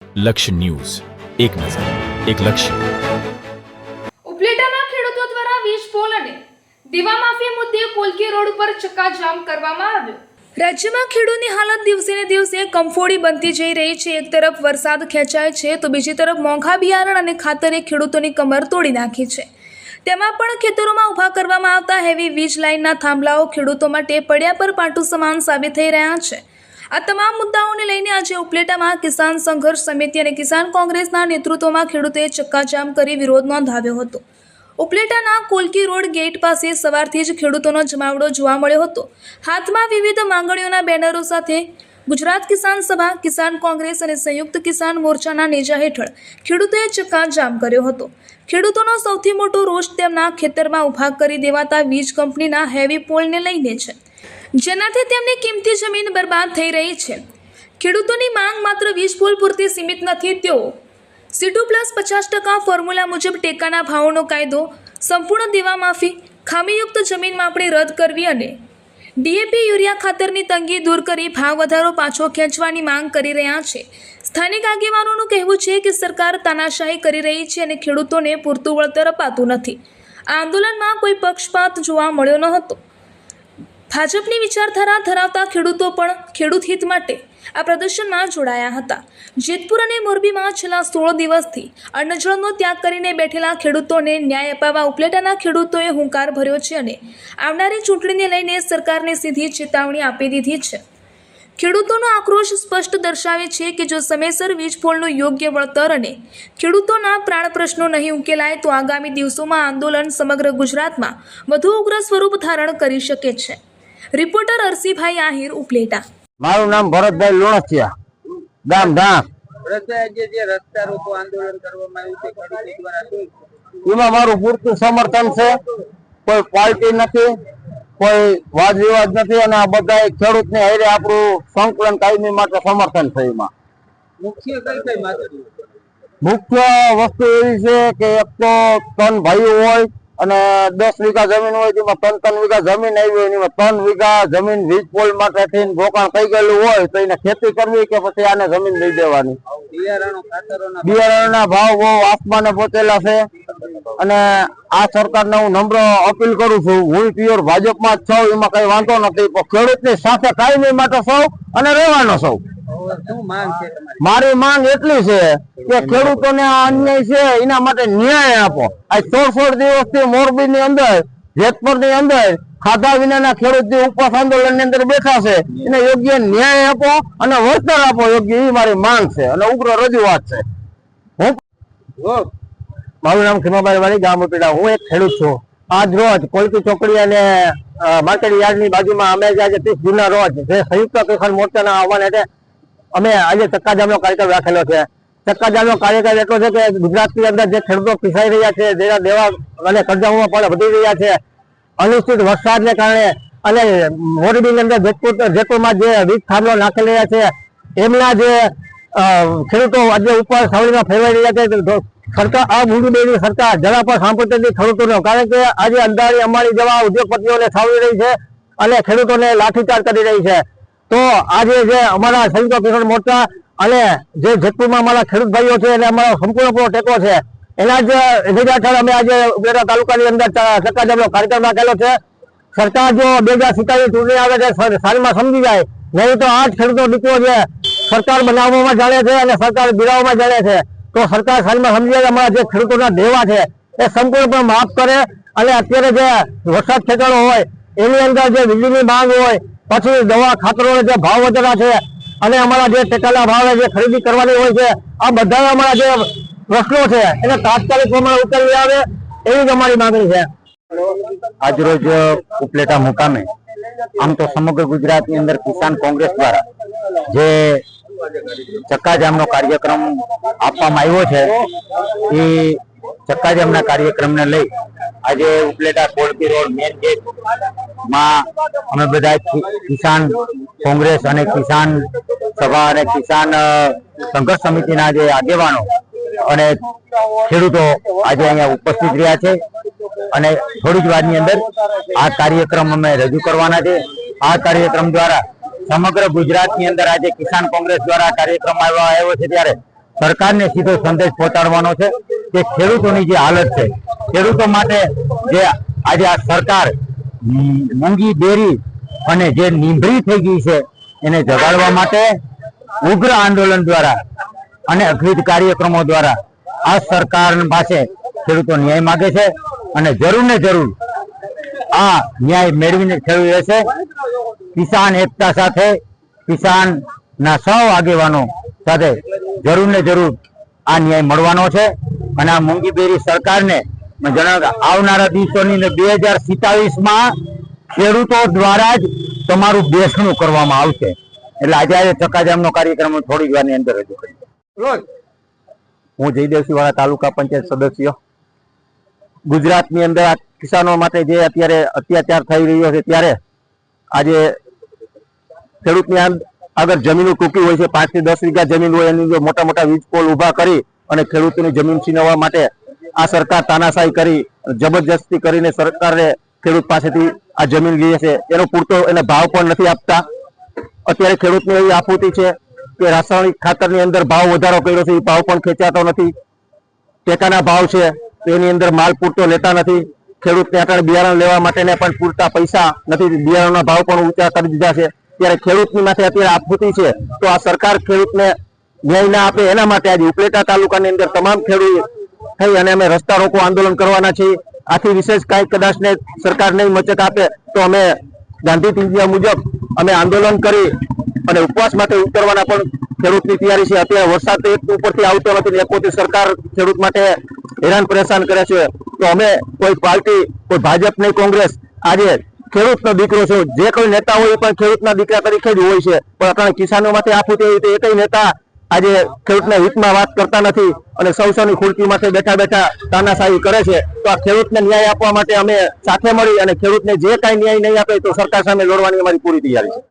લક્ષ્ય ન્યૂઝ, એક નજર, એક લક્ષ્ય. ઉપલેટાના ખેડૂતો દ્વારા વીજ પોલ અને દીવા માફી મુદ્દે કોલકી રોડ પર ચક્કાજામ કરવામાં આવ્યો. રાજ્યમાં ખેડૂતની હાલત દિવસે ને દિવસે કમફોડી બનતી જઈ રહી છે. એક તરફ વરસાદ ખેંચાય છે તો બીજી તરફ મોંઘા બિયારણ અને ખાતરે ખેડૂતોની કમર તોડી નાખી છે. તેમાં પણ ખેતરોમાં ઊભા કરવામાં આવતા હેવી વીજ લાઇનના થાંભલાઓ ખેડૂતો માટે પડ્યા પર પાટું સમાન સાબિત થઈ રહ્યા છે. આ તમામ મુદ્દાઓને લઈને આજે ઉપલેટામાં કિસાન સંઘર્ષ સમિતિ અને કિસાન કોંગ્રેસના નેતૃત્વમાં ખેડૂતોએ ચક્કાજામ કરી વિરોધ નોંધાવ્યો હતો. ઉપલેટાના કોલકી રોડ ગેટ પાસે સવારથી જ ખેડૂતોનો જમાવડો જોવા મળ્યો હતો. હાથમાં વિવિધ માંગણીઓના બેનરો સાથે ગુજરાત કિસાન સભા, કિસાન કોંગ્રેસ અને સંયુક્ત કિસાન મોરચાના નેજા હેઠળ ખેડૂતોએ ચક્કાજામ કર્યો હતો. ખેડૂતોનો સૌથી મોટો રોષ તેમના ખેતરમાં ઊભા કરી દેવાતા વીજ કંપનીના હેવી પોલને લઈને છે, જેનાથી તેમની કિંમતી જમીન બરબાદ થઈ રહી છે. ખેડૂતોની માંગ માત્ર વીજ પોલ પૂરતી સીમિત નથી. તેઓ C2+50% ફોર્મ્યુલા મુજબ ટેકાના ભાવનો કાયદો, સંપૂર્ણ દેવા માફી, ખામીયુક્ત જમીન માપણી રદ કરવી અને DAP યુરિયા ખાતરની તંગી દૂર કરી ભાવ વધારો પાછો ખેંચવાની માંગ કરી રહ્યા છે. સ્થાનિક આગેવાનોનું કહેવું છે કે સરકાર તાનાશાહી કરી રહી છે અને ખેડૂતોને પૂરતું વળતર અપાતું નથી. આ આંદોલનમાં કોઈ પક્ષપાત જોવા મળ્યો ન હતો. ભાજપની વિચારધારા ધરાવતા ખેડૂતો પણ ખેડૂત હિત માટે આ પ્રદર્શનમાં જોડાયા હતા. જેતપુર અને મોરબીમાં છેલ્લા 16 દિવસથી અન્નજળનો ત્યાગ કરીને બેઠેલા ખેડૂતોને ન્યાય અપાવવા ઉપલેટાના ખેડૂતોએ હુંકાર ભર્યો છે અને આવનારી ચૂંટણીને લઈને સરકારને સીધી ચેતવણી આપી દીધી છે. ખેડૂતોનો આક્રોશ સ્પષ્ટ દર્શાવે છે કે જો સમયસર વીજ પોલનું યોગ્ય વળતર અને ખેડૂતોના પ્રાણ પ્રશ્નો નહીં ઉકેલાય તો આગામી દિવસોમાં આંદોલન સમગ્ર ગુજરાતમાં વધુ ઉગ્ર સ્વરૂપ ધારણ કરી શકે છે. રિપોર્ટર અરસીભાઈ આહિર, ઉપલેટા. મારું નામ ભરતભાઈ લુણસિયા, ગામ ધામ. એમાં મારું પૂરતું સમર્થન છે. કોઈ પાર્ટી નથી, કોઈ વાદ વિવાદ નથી અને આ બધા ખેડૂત ને હારે આપણું સંકલન કાયમી માટે સમર્થન છે. એમાં મુખ્ય વસ્તુ એવી છે કે એક તો 3 ભાઈઓ હોય અને 10 વીઘા જમીન હોય, તેમાં 3 વીઘા જમીન આવી હોય, એમાં 3 વીઘા જમીન વીજ પોલ માટે થઈને રોકાણ થઈ ગયેલું હોય તો એને ખેતી કરવી કે પછી આને જમીન દઈ દેવાની. બિયારણના ભાવ બહુ આસમાને પહોંચેલા છે અને આ સરકારને હું નમ્ર અપીલ કરું છું. હું પ્યોર ભાજપમાં જ છું, એમાં કઈ વાંધો નથી, પણ ખેડૂતની સાથે કાયમી માટે સૌ અને રહેવાનો સૌ. મારી માંગ એટલી છે કે ખેડૂતોને આ અન્યાય છે એના માટે ન્યાય આપો. આ 16 દિવસથી મોરબી ની અંદર, જેતપુર ની અંદર ખાધા વિનાના ખેડૂત જે ઉપવાસ આંદોલન ની અંદર બેઠા છે એને યોગ્ય ન્યાય આપો અને વળતર આપો યોગ્ય, એ મારી માંગ છે અને ઉગ્ર રજૂઆત છે. મારું નામ ખીમાભાઈ વાળી, ગામ ઉપલેટા. હું એક ખેડૂત છું. આજ રોજ કોલકી ચોકડી અને માર્કેટ યાર્ડ ની બાજુમાં અમે આજે 30 જૂનના રોજ જે સંયુક્ત કિસાન મોરચાના આહવાન હેઠળ અમે આજે ચક્કાજામનો કાર્યક્રમ રાખેલો છે. ચક્કાજામનો કાર્યક્રમ એટલો છે કે ગુજરાતની અંદર જે ખેડૂતો પીસાઈ રહ્યા છે, જેના દેવા અને કરજાઓમાં પણ વધી રહ્યા છે, અનિશ્ચિત વરસાદને કારણે અને મોરબીની અંદર જેતપુરમાં જે વીજ થાંભલો નાખી રહ્યા છે, એમના જે ખેડૂતો આજે ઉપર સાવલીમાં ફેરવાઈ રહ્યા છે. સરકાર આ મૂડી બેની સરકાર જરા પણ સાંભળતી નથી ખેડૂતોનો, કારણ કે આજે અંદાણી અંબાણી જેવા ઉદ્યોગપતિઓને સાવલી રહી છે અને ખેડૂતોને લાઠીચાર્જ કરી રહી છે. તો આજે જે અમારા સંયુક્ત કિસાન મોરચા અને જે જેતપુરમાં અમારા ખેડૂત ભાઈઓ છે એને અમારો સંપૂર્ણ ટેકો છે. એના જ હેઠળ અમે આજે ઉપલેટા તાલુકાની અંદર ચક્કાજામનો કાર્યક્રમ રાખેલો છે. સરકાર જો 2027 ચૂંટણી આવે છે સારીમાં સમજી જાય, નહીં તો આ જ ખેડૂતો દીકરો છે સરકાર બનાવવામાં જાણે છે અને સરકાર બિરાવવામાં જાણે છે. તો સરકાર સારીમાં સમજી જાય અમારા જે ખેડૂતોના દેવા છે એ સંપૂર્ણપણે માફ કરે અને અત્યારે જે વરસાદ ખેંચાણો હોય એની અંદર જે વીજળીની માંગ હોય, પછી દવા ખાતરોના જે ભાવ વધારા છે અને અમારા જે ટેકાના ભાવે જે ખરીદી કરવાની હોય છે, આ બધા અમારા જે પ્રશ્નો છે એને તાત્કાલિક પ્રમાણે ઉકેલી આવે એવી જ અમારી માંગણી છે. આજરોજ ઉપલેટા મુકામે આમ તો સમગ્ર ગુજરાતની અંદર કિસાન કોંગ્રેસ દ્વારા જે ચક્કાજામનો કાર્યક્રમ આપવામાં આવ્યો છે, એ ચક્કાજામના કાર્યક્રમને લઈ આજે Upleta Kolki road main gate માં અમે બધા કિસાન કોંગ્રેસ અને કિસાન સભા અને કિસાન સંઘર્ષ સમિતિના જે આગેવાનો અને ખેડૂતો આજે અહીંયા ઉપસ્થિત રહ્યા છે અને થોડી જ વારની અંદર આ કાર્યક્રમ અમે રજૂ કરવાના છે. આ કાર્યક્રમ દ્વારા સમગ્ર ગુજરાતની અંદર આજે કિસાન કોંગ્રેસ દ્વારા કાર્યક્રમ આવ્યો છે, ત્યારે સરકારને સીધો સંદેશ પહોંચાડવાનો છે કે ખેડૂતોની જે હાલત છે, ખેડૂતો માટે જે આજે આ સરકાર મૂંગી બેરી અને જે નીંભરી થઈ ગઈ છે એને જગાડવા માટે ઉગ્ર આંદોલન દ્વારા અને અખિલ કાર્યક્રમો દ્વારા આ સરકાર પાસે ખેડૂતો ન્યાય માગે છે અને જરૂર ને જરૂર આ ન્યાય મેળવીને ખેડૂત રહેશે. કિસાન એકતા સાથે, કિસાન ના સૌ આગેવાનો સાથે જરૂર ને જરૂર આ ન્યાય મળવાનો છે. અને આ મૂંગીબેરી સરકારને મેં જણાવ્યું કે આવનારા દિવસોની 2047માં ખેડૂતો દ્વારા જ તમારું બેસણું કરવામાં આવશે. એટલે આજે ચક્કાજામનો કાર્યક્રમ થોડી વારની અંદર રજૂ કરીશ. હું જયદેવસિંહ વાળા તાલુકા પંચાયત સદસ્ય. ગુજરાતની અંદર આ કિસાનો માટે જે અત્યારે અત્યાચાર થઈ રહ્યો છે ત્યારે આજે ખેડૂતની આગળ જમીનો ટૂંકી હોય છે, 5 થી 10 વીઘા જમીન હોય એની અંદર મોટા મોટા વીજ પોલ ઉભા કરી અને ખેડૂતોની જમીન છીનવવા માટે આ સરકાર તાનાશાહી કરી જબરજસ્તી કરીને સરકારે ખેડૂત પાસેથી આ જમીન લઈએ છે. એનો પૂરતો એને ભાવ પણ નથી આપતા. અત્યારે ખેડૂતને એવી આફૂતી છે કે રાસાયણિક ખાતરની અંદર ભાવ વધારો કર્યો છે, એ ભાવ પણ ખેંચાતો નથી. ટેકાના ભાવ છે તો એની અંદર માલ પૂરતો લેતા નથી. ખેડૂતને અત્યારે બિયારણ લેવા માટેને પણ પૂરતા પૈસા નથી, બિયારણના ભાવ પણ ઊંચા કરી દીધા છે. ત્યારે ખેડૂતની માથે અત્યારે આફૂતી છે તો આ સરકાર ખેડૂતને ન્યાય ના આપે એના માટે આજે ઉપલેટા તાલુકાની અંદર તમામ ખેડૂત થઈ અને અમે રસ્તા રોકો આંદોલન કરવાના છીએ. આથી વિશેષ કાંઈ કદાચ ને સરકાર નહીં મચક આપે તો અમે ગાંધી ટીંજિયા મુજબ અમે આંદોલન કરી અને ઉપવાસ માટે ઉતરવાના પણ ખેડૂતની તૈયારી છે. અત્યારે વરસાદ તો એક ઉપરથી આવતો નથી ને પોતે સરકાર ખેડૂત માટે હેરાન પરેશાન કરે છે. તો અમે કોઈ પાર્ટી, કોઈ ભાજપ નહીં, કોંગ્રેસ, આજે ખેડૂતનો દીકરો છે. જે કોઈ નેતા હોય એ પણ ખેડૂતના દીકરા તરીકે જ હોય છે. પણ અત્યારે કિસાનો માટે આફૂતી હોય તો એકય નેતા આજે ખેડૂતના હિતમાં વાત કરતા નથી અને સૌની ખુરશી માટે બેઠા બેઠા તાનાશાહી કરે છે. તો આ ખેડૂતને ન્યાય આપવા માટે અમે સાથે મળી અને ખેડૂતને જે કાંઈ ન્યાય નહીં આપે તો સરકાર સામે લડવાની અમારી પૂરી તૈયારી છે.